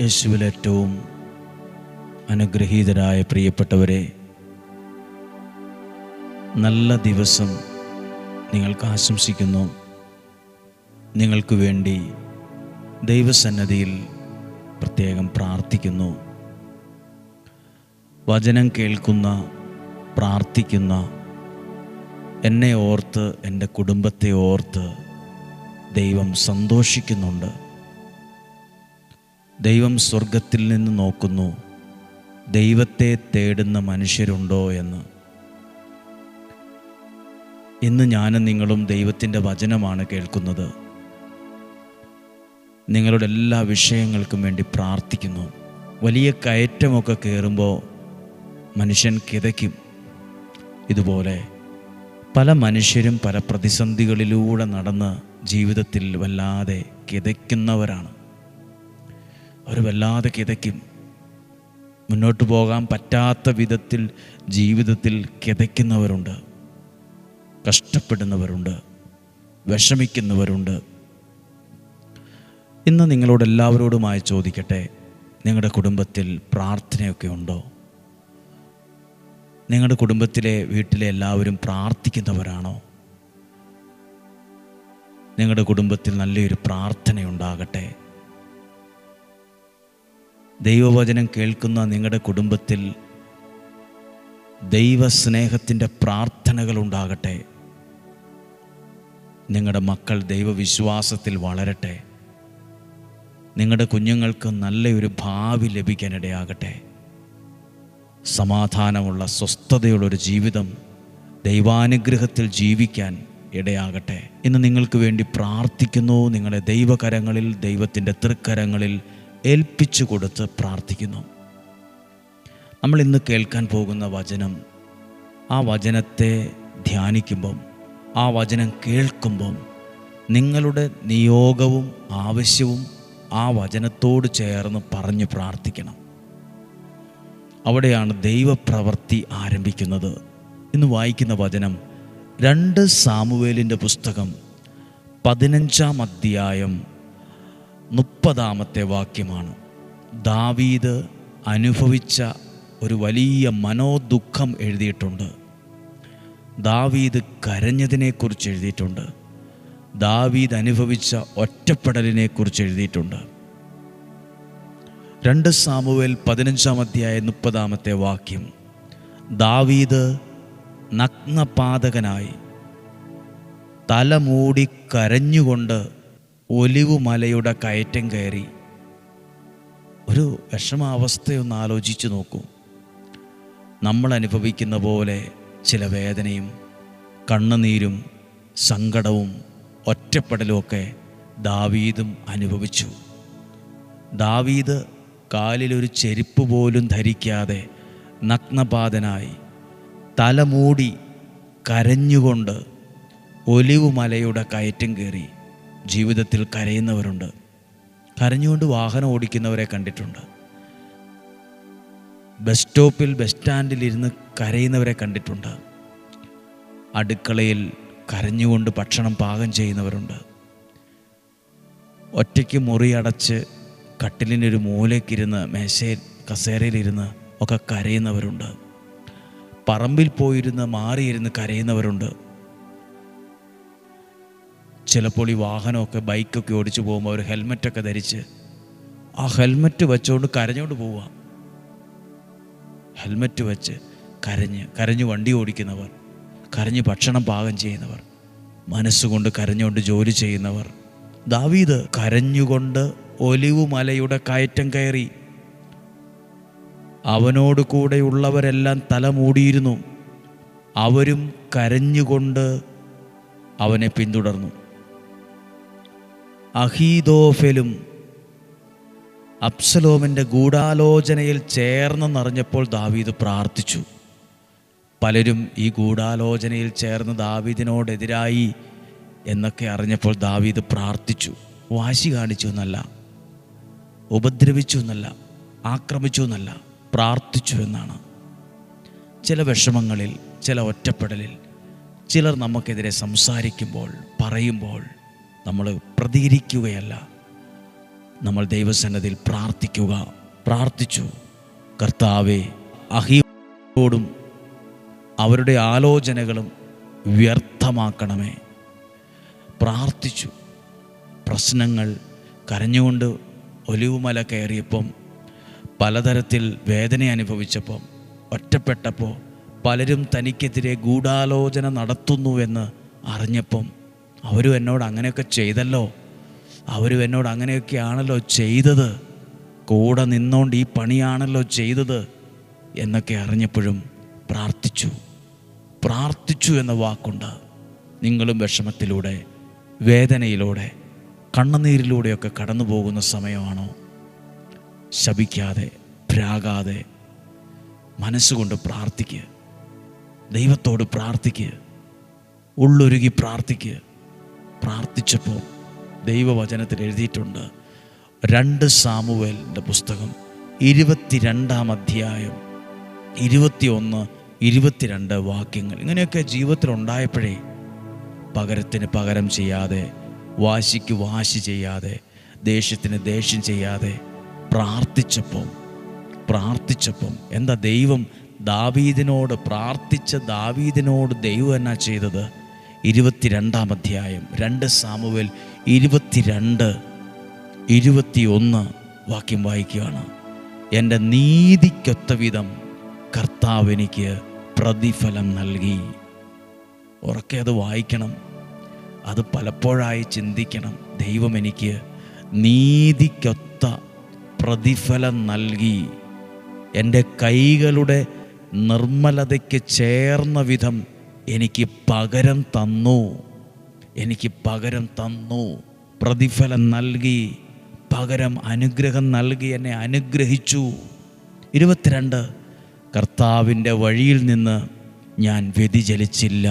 യേശുവിൽ ഏറ്റവും അനുഗ്രഹീതരായ പ്രിയപ്പെട്ടവരെ, നല്ല ദിവസം നിങ്ങൾക്ക് ആശംസിക്കുന്നു. നിങ്ങൾക്ക് വേണ്ടി ദൈവസന്നിധിയിൽ പ്രത്യേകം പ്രാർത്ഥിക്കുന്നു. വചനം കേൾക്കുന്ന, പ്രാർത്ഥിക്കുന്ന എന്നെ ഓർത്ത്, എൻ്റെ കുടുംബത്തെ ഓർത്ത് ദൈവം സന്തോഷിക്കുന്നുണ്ട്. ദൈവം സ്വർഗത്തിൽ നിന്ന് നോക്കുന്നു, ദൈവത്തെ തേടുന്ന മനുഷ്യരുണ്ടോ എന്ന്. ഇന്ന് ഞാനും നിങ്ങളും ദൈവത്തിൻ്റെ വചനമാണ് കേൾക്കുന്നത്. നിങ്ങളുടെ എല്ലാ വിഷയങ്ങൾക്കും വേണ്ടി പ്രാർത്ഥിക്കുന്നു. വലിയ കയറ്റമൊക്കെ കയറുമ്പോൾ മനുഷ്യൻ കിതയ്ക്കും. ഇതുപോലെ പല മനുഷ്യരും പല പ്രതിസന്ധികളിലൂടെ നടന്ന് ജീവിതത്തിൽ വല്ലാതെ കിതയ്ക്കുന്നവരാണ്. അവർ വല്ലാതെ കിതയ്ക്കും. മുന്നോട്ട് പോകാൻ പറ്റാത്ത വിധത്തിൽ ജീവിതത്തിൽ കിതയ്ക്കുന്നവരുണ്ട്, കഷ്ടപ്പെടുന്നവരുണ്ട്, വിഷമിക്കുന്നവരുണ്ട്. ഇന്ന് നിങ്ങളോട് എല്ലാവരോടുമായി ചോദിക്കട്ടെ, നിങ്ങളുടെ കുടുംബത്തിൽ പ്രാർത്ഥനയൊക്കെ ഉണ്ടോ? നിങ്ങളുടെ കുടുംബത്തിലെ വീട്ടിലെ എല്ലാവരും പ്രാർത്ഥിക്കുന്നവരാണോ? നിങ്ങളുടെ കുടുംബത്തിൽ നല്ലൊരു പ്രാർത്ഥനയുണ്ടാകട്ടെ. ദൈവവചനം കേൾക്കുന്ന നിങ്ങളുടെ കുടുംബത്തിൽ ദൈവസ്നേഹത്തിൻ്റെ പ്രാർത്ഥനകൾ ഉണ്ടാകട്ടെ. നിങ്ങളുടെ മക്കൾ ദൈവവിശ്വാസത്തിൽ വളരട്ടെ. നിങ്ങളുടെ കുഞ്ഞുങ്ങൾക്ക് നല്ലൊരു ഭാവി ലഭിക്കാനിടയാകട്ടെ. സമാധാനമുള്ള, സ്വസ്ഥതയുള്ളൊരു ജീവിതം, ദൈവാനുഗ്രഹത്തിൽ ജീവിക്കാൻ ഇടയാകട്ടെ. ഇന്ന് നിങ്ങൾക്ക് വേണ്ടി പ്രാർത്ഥിക്കുന്നു. നിങ്ങളെ ദൈവകരങ്ങളിൽ, ദൈവത്തിൻ്റെ തൃക്കരങ്ങളിൽ ഏൽപ്പിച്ചു കൊടുത്ത് പ്രാർത്ഥിക്കുന്നു. നമ്മൾ ഇന്ന് കേൾക്കാൻ പോകുന്ന വചനം, ആ വചനത്തെ ധ്യാനിക്കുമ്പം, ആ വചനം കേൾക്കുമ്പം നിങ്ങളുടെ നിയോഗവും ആവശ്യവും ആ വചനത്തോട് ചേർന്ന് പറഞ്ഞ് പ്രാർത്ഥിക്കണം. അവിടെയാണ് ദൈവപ്രവൃത്തി ആരംഭിക്കുന്നത്. ഇന്ന് വായിക്കുന്ന വചനം 2 സാമുവേലിൻ്റെ പുസ്തകം 15-ാം അധ്യായം 30-ാമത്തെ വാക്യമാണ്. ദാവീദ് അനുഭവിച്ച ഒരു വലിയ മനോദുഃഖം എഴുതിയിട്ടുണ്ട്. ദാവീദ് കരഞ്ഞതിനെക്കുറിച്ച് എഴുതിയിട്ടുണ്ട്. ദാവീദ് അനുഭവിച്ച ഒറ്റപ്പെടലിനെക്കുറിച്ച് എഴുതിയിട്ടുണ്ട്. 2 സാമുവേൽ 15-ാം അധ്യായം 30-ാമത്തെ വാക്യം, ദാവീദ് നഗ്നപാതകനായി തലമൂടി കരഞ്ഞുകൊണ്ട് ഒലിവ് മലയുടെ കയറ്റം കയറി. ഒരു വിഷമാവസ്ഥയൊന്ന് ആലോചിച്ച് നോക്കൂ. നമ്മൾ അനുഭവിക്കുന്ന പോലെ ചില വേദനയും കണ്ണുനീരും സങ്കടവും ഒറ്റപ്പെടലുമൊക്കെ ദാവീദും അനുഭവിച്ചു. ദാവീദ് കാലിലൊരു ചെരുപ്പ് പോലും ധരിക്കാതെ നഗ്നപാതനായി തലമൂടി കരഞ്ഞുകൊണ്ട് ഒലിവ് മലയുടെ കയറ്റം കയറി. ജീവിതത്തിൽ കരയുന്നവരുണ്ട്. കരഞ്ഞുകൊണ്ട് വാഹനം ഓടിക്കുന്നവരെ കണ്ടിട്ടുണ്ട്. ബസ് സ്റ്റോപ്പിൽ, ബസ് സ്റ്റാൻഡിലിരുന്ന് കരയുന്നവരെ കണ്ടിട്ടുണ്ട്. അടുക്കളയിൽ കരഞ്ഞുകൊണ്ട് ഭക്ഷണം പാകം ചെയ്യുന്നവരുണ്ട്. ഒറ്റയ്ക്ക് മുറി അടച്ച് കട്ടിലിൻ്റെ ഒരു മൂലയ്ക്കിരുന്ന്, കസേരയിലിരുന്ന് ഒക്കെ കരയുന്നവരുണ്ട്. പറമ്പിൽ പോയിരുന്ന് മാറിയിരുന്ന് കരയുന്നവരുണ്ട്. ചിലപ്പോൾ ഈ വാഹനമൊക്കെ, ബൈക്കൊക്കെ ഓടിച്ചു പോകുമ്പോൾ ഒരു ഹെൽമെറ്റൊക്കെ ധരിച്ച് ആ ഹെൽമെറ്റ് വെച്ചുകൊണ്ട് കരഞ്ഞുകൊണ്ട് പോവുക. ഹെൽമെറ്റ് വെച്ച് കരഞ്ഞ് വണ്ടി ഓടിക്കുന്നവർ, കരഞ്ഞ് ഭക്ഷണം പാകം ചെയ്യുന്നവർ, മനസ്സുകൊണ്ട് കരഞ്ഞുകൊണ്ട് ജോലി ചെയ്യുന്നവർ. ദാവീദ് കരഞ്ഞുകൊണ്ട് ഒലിവ് മലയുടെ കയറ്റം കയറി. അവനോട് കൂടെയുള്ളവരെല്ലാം തല മൂടിയിരുന്നു. അവരും കരഞ്ഞുകൊണ്ട് അവനെ പിന്തുടർന്നു. അഹീതോഫെലും അബ്സലോമിൻ്റെ ഗൂഢാലോചനയിൽ ചേർന്നെന്നറിഞ്ഞപ്പോൾ ദാവീദ് പ്രാർത്ഥിച്ചു. പലരും ഈ ഗൂഢാലോചനയിൽ ചേർന്ന് ദാവീദിനോടെതിരായി എന്നൊക്കെ അറിഞ്ഞപ്പോൾ ദാവീദ് പ്രാർത്ഥിച്ചു. വാശി കാണിച്ചു എന്നല്ല, ഉപദ്രവിച്ചു എന്നല്ല, ആക്രമിച്ചു എന്നല്ല, പ്രാർത്ഥിച്ചു എന്നാണ്. ചില വിഷമങ്ങളിൽ, ചില ഒറ്റപ്പെടലിൽ ചിലർ നമുക്കെതിരെ സംസാരിക്കുമ്പോൾ, പറയുമ്പോൾ നമ്മൾ പ്രതികരിക്കുകയല്ല, നമ്മൾ ദൈവസന്നിധിയിൽ പ്രാർത്ഥിച്ചു. കർത്താവേ, അഹീയോടും അവരുടെ ആലോചനകളും വ്യർത്ഥമാക്കണമേ. പ്രാർത്ഥിച്ചു. പ്രശ്നങ്ങൾ കരഞ്ഞുകൊണ്ട് ഒലിവുമല കയറിയപ്പം, പലതരത്തിൽ വേദന അനുഭവിച്ചപ്പം, ഒറ്റപ്പെട്ടപ്പോൾ, പലരും തനിക്കെതിരെ ഗൂഢാലോചന നടത്തുന്നുവെന്ന് അറിഞ്ഞപ്പം, അവരും എന്നോട് അങ്ങനെയൊക്കെ ചെയ്തല്ലോ, അവരും എന്നോട് അങ്ങനെയൊക്കെയാണല്ലോ ചെയ്തത്, കൂടെ നിന്നോണ്ട് ഈ പണിയാണല്ലോ ചെയ്തത് എന്നൊക്കെ അറിഞ്ഞപ്പോഴും പ്രാർത്ഥിച്ചു എന്ന വാക്കുണ്ട്. നിങ്ങളും വിഷമത്തിലൂടെ, വേദനയിലൂടെ, കണ്ണുനീരിലൂടെയൊക്കെ കടന്നു പോകുന്ന സമയമാണോ? ശപിക്കാതെ, ഭ്രാകാതെ മനസ്സുകൊണ്ട് പ്രാർത്ഥിക്കുക. ദൈവത്തോട് പ്രാർത്ഥിക്കുക. ഉള്ളൊരുകി പ്രാർത്ഥിക്കുക. പ്രാർത്ഥിച്ചപ്പോൾ ദൈവവചനത്തിൽ എഴുതിയിട്ടുണ്ട്, 2 സാമുവേലിൻ്റെ പുസ്തകം 22-ാം അധ്യായം 21-22 വാക്യങ്ങൾ. ഇങ്ങനെയൊക്കെ ജീവിതത്തിലുണ്ടായപ്പോഴേ പകരത്തിന് പകരം ചെയ്യാതെ, വാശിക്ക് വാശി ചെയ്യാതെ, ദേഷ്യത്തിന് ദേഷ്യം ചെയ്യാതെ പ്രാർത്ഥിച്ചപ്പം എന്താ ദൈവം പ്രാർത്ഥിച്ച ദാവീദിനോട് ദൈവം എന്നാ ചെയ്തത്? 22-ാം അധ്യായം 2 സാമുവേൽ 22-21 വാക്യം വായിക്കുകയാണ്. എൻ്റെ നീതിക്കൊത്ത വിധം കർത്താവ് എനിക്ക് പ്രതിഫലം നൽകി. ഉറക്കെ അത് വായിക്കണം. അത് പലപ്പോഴായി ചിന്തിക്കണം. ദൈവം എനിക്ക് നീതിക്കൊത്ത പ്രതിഫലം നൽകി. എൻ്റെ കൈകളുടെ നിർമ്മലതയ്ക്ക് ചേർന്ന വിധം എനിക്ക് പകരം തന്നു. പ്രതിഫലം നൽകി, പകരം അനുഗ്രഹം നൽകി, എന്നെ അനുഗ്രഹിച്ചു. 22 കർത്താവിൻ്റെ വഴിയിൽ നിന്ന് ഞാൻ വ്യതിചലിച്ചില്ല.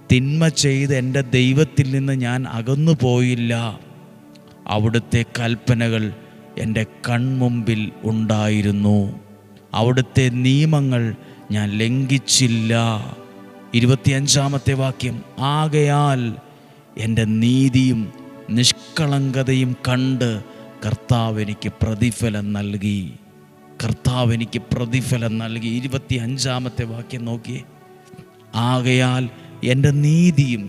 തിന്മ ചെയ്ത് എൻ്റെ ദൈവത്തിൽ നിന്ന് ഞാൻ അകന്നു പോയില്ല. അവിടുത്തെ കൽപ്പനകൾ എൻ്റെ കൺമുമ്പിൽ ഉണ്ടായിരുന്നു. അവിടുത്തെ നിയമങ്ങൾ ഞാൻ ലംഘിച്ചില്ല. 25-ാമത്തെ വാക്യം, ആകയാൽ എൻ്റെ നീതിയും നിഷ്കളങ്കതയും കണ്ട് കർത്താവ് എനിക്ക് പ്രതിഫലം നൽകി. 25-ാമത്തെ വാക്യം നോക്കിയേ. ആകയാൽ എൻ്റെ നീതിയും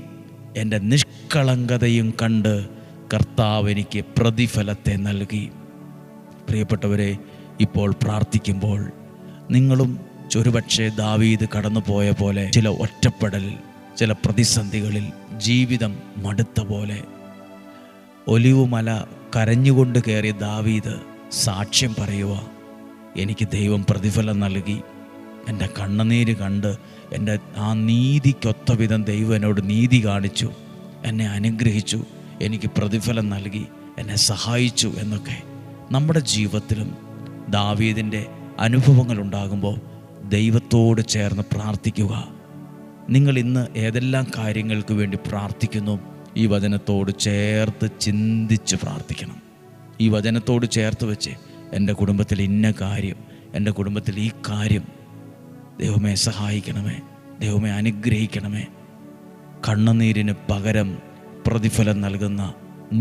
എൻ്റെ നിഷ്കളങ്കതയും കണ്ട് കർത്താവ് എനിക്ക് പ്രതിഫലത്തെ നൽകി. പ്രിയപ്പെട്ടവരെ, ഇപ്പോൾ പ്രാർത്ഥിക്കുമ്പോൾ നിങ്ങളും ഒരുപക്ഷെ ദാവീദ് കടന്നു പോയ പോലെ ചില ഒറ്റപ്പെടലിൽ, ചില പ്രതിസന്ധികളിൽ, ജീവിതം മടുത്ത പോലെ, ഒലിവുമല കരഞ്ഞുകൊണ്ട് കയറിയ ദാവീദ് സാക്ഷ്യം പറയുക, എനിക്ക് ദൈവം പ്രതിഫലം നൽകി. എൻ്റെ കണ്ണുനീര് കണ്ട് എൻ്റെ ആ നീതിക്കൊത്ത വിധം ദൈവം എന്നോട് നീതി കാണിച്ചു, എന്നെ അനുഗ്രഹിച്ചു, എനിക്ക് പ്രതിഫലം നൽകി, എന്നെ സഹായിച്ചു എന്നൊക്കെ നമ്മുടെ ജീവിതത്തിലും ദാവീദിൻ്റെ അനുഭവങ്ങൾ ഉണ്ടാകുമ്പോൾ ദൈവത്തോട് ചേർന്ന് പ്രാർത്ഥിക്കുക. നിങ്ങൾ ഇന്ന് ഏതെല്ലാം കാര്യങ്ങൾക്ക് വേണ്ടി പ്രാർത്ഥിക്കുന്നു, ഈ വചനത്തോട് ചേർത്ത് ചിന്തിച്ച് പ്രാർത്ഥിക്കണം. ഈ വചനത്തോട് ചേർത്ത് വെച്ച്, എൻ്റെ കുടുംബത്തിൽ ഇന്ന കാര്യം, എൻ്റെ കുടുംബത്തിൽ ഈ കാര്യം, ദൈവമേ സഹായിക്കണമേ, ദൈവമേ അനുഗ്രഹിക്കണമേ. കണ്ണുനീരിന് പകരം പ്രതിഫലം നൽകുന്ന,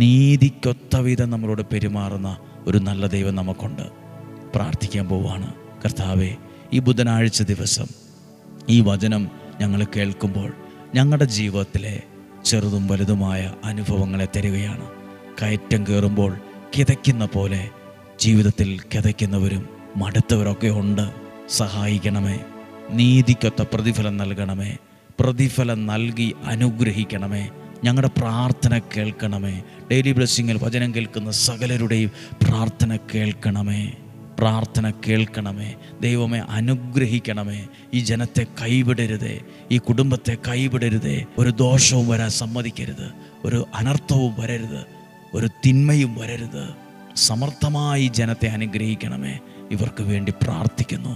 നീതിക്കൊത്ത വിധം നമ്മളോട് പെരുമാറുന്ന ഒരു നല്ല ദൈവം നമുക്കുണ്ട്. പ്രാർത്ഥിക്കാൻ പോവാണ്. കർത്താവേ, ഈ ബുധനാഴ്ച ദിവസം ഈ വചനം ഞങ്ങൾ കേൾക്കുമ്പോൾ ഞങ്ങളുടെ ജീവിതത്തിലെ ചെറുതും വലുതുമായ അനുഭവങ്ങളെ തരികയാണ്. കയറ്റം കയറുമ്പോൾ കിതയ്ക്കുന്ന പോലെ ജീവിതത്തിൽ കിതയ്ക്കുന്നവരും മടുത്തവരൊക്കെ ഉണ്ട്. സഹായിക്കണമേ. നീതിക്കൊത്ത പ്രതിഫലം നൽകണമേ. പ്രതിഫലം നൽകി അനുഗ്രഹിക്കണമേ. ഞങ്ങളുടെ പ്രാർത്ഥന കേൾക്കണമേ. ഡെയിലി ബ്ലെസ്സിങ്ങിൽ വചനം കേൾക്കുന്ന സകലരുടെയും പ്രാർത്ഥന കേൾക്കണമേ. ദൈവമേ അനുഗ്രഹിക്കണമേ. ഈ ജനത്തെ കൈവിടരുതേ, ഈ കുടുംബത്തെ കൈവിടരുതേ. ഒരു ദോഷവും വരാൻ സമ്മതിക്കരുത്, ഒരു അനർത്ഥവും വരരുത്, ഒരു തിന്മയും വരരുത്. സമർത്ഥമായി ജനത്തെ അനുഗ്രഹിക്കണമേ. ഇവർക്ക് വേണ്ടി പ്രാർത്ഥിക്കുന്നു.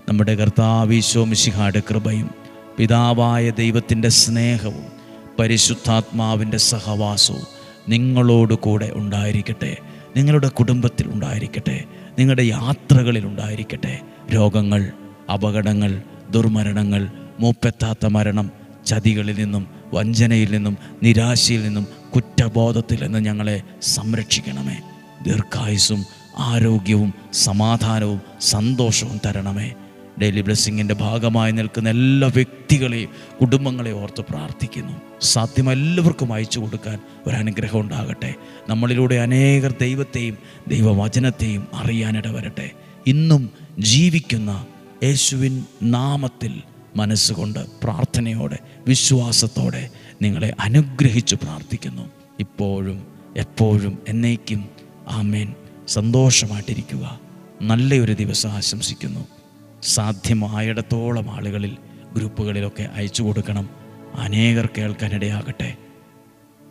നമ്മുടെ കർത്താവ് ഈശോ മിശിഹായുടെ കൃപയും പിതാവായ ദൈവത്തിൻ്റെ സ്നേഹവും പരിശുദ്ധാത്മാവിൻ്റെ സഹവാസവും നിങ്ങളോട് കൂടെ ഉണ്ടായിരിക്കട്ടെ. നിങ്ങളുടെ കുടുംബത്തിൽ ഉണ്ടായിരിക്കട്ടെ. നിങ്ങളുടെ യാത്രകളിൽ ഉണ്ടായിരിക്കട്ടെ. രോഗങ്ങൾ, അപകടങ്ങൾ, ദുർമരണങ്ങൾ, മൂപ്പെത്താത്ത മരണം, ചതികളിൽ നിന്നും, വഞ്ചനയിൽ നിന്നും, നിരാശയിൽ നിന്നും, കുറ്റബോധത്തിൽ നിന്ന് ഞങ്ങളെ സംരക്ഷിക്കണമേ. ദീർഘായുസ്സും ആരോഗ്യവും സമാധാനവും സന്തോഷവും തരണമേ. ഡെയിലി ബ്ലെസ്സിങ്ങിൻ്റെ ഭാഗമായി നിൽക്കുന്ന എല്ലാ വ്യക്തികളെയും കുടുംബങ്ങളെയും ഓർത്ത് പ്രാർത്ഥിക്കുന്നു. സാധ്യം എല്ലാവർക്കും അയച്ചു കൊടുക്കാൻ ഒരനുഗ്രഹം ഉണ്ടാകട്ടെ. നമ്മളിലൂടെ അനേകർ ദൈവത്തെയും ദൈവവചനത്തെയും അറിയാനിടവരട്ടെ. ഇന്നും ജീവിക്കുന്ന യേശുവിൻ നാമത്തിൽ മനസ്സുകൊണ്ട് പ്രാർത്ഥനയോടെ വിശ്വാസത്തോടെ നിങ്ങളെ അനുഗ്രഹിച്ചു പ്രാർത്ഥിക്കുന്നു. ഇപ്പോഴും എപ്പോഴും എന്നേക്കും ആമേൻ. സന്തോഷമായിട്ടിരിക്കുക. നല്ലൊരു ദിവസം ആശംസിക്കുന്നു. സാധ്യമായിടത്തോളം ആളുകളിൽ ഗ്രൂപ്പുകളിലൊക്കെ അയച്ചു കൊടുക്കണം. അനേകർ കേൾക്കാനിടയാകട്ടെ.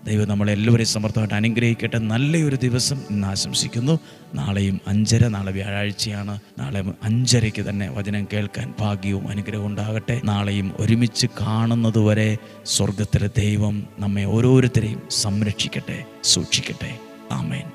ദൈവം നമ്മളെല്ലാവരെയും സമർത്ഥമായിട്ട് അനുഗ്രഹിക്കട്ടെ. നല്ലൊരു ദിവസം ഇന്ന് ആശംസിക്കുന്നു. നാളെയും 5:30, നാളെ വ്യാഴാഴ്ചയാണ്. നാളെ 5:30 തന്നെ വചനം കേൾക്കാൻ ഭാഗ്യവും അനുഗ്രഹവും ഉണ്ടാകട്ടെ. നാളെയും ഒരുമിച്ച് കാണുന്നതുവരെ സ്വർഗത്തിലെ ദൈവം നമ്മെ ഓരോരുത്തരെയും സംരക്ഷിക്കട്ടെ, സൂക്ഷിക്കട്ടെ. ആമേൻ.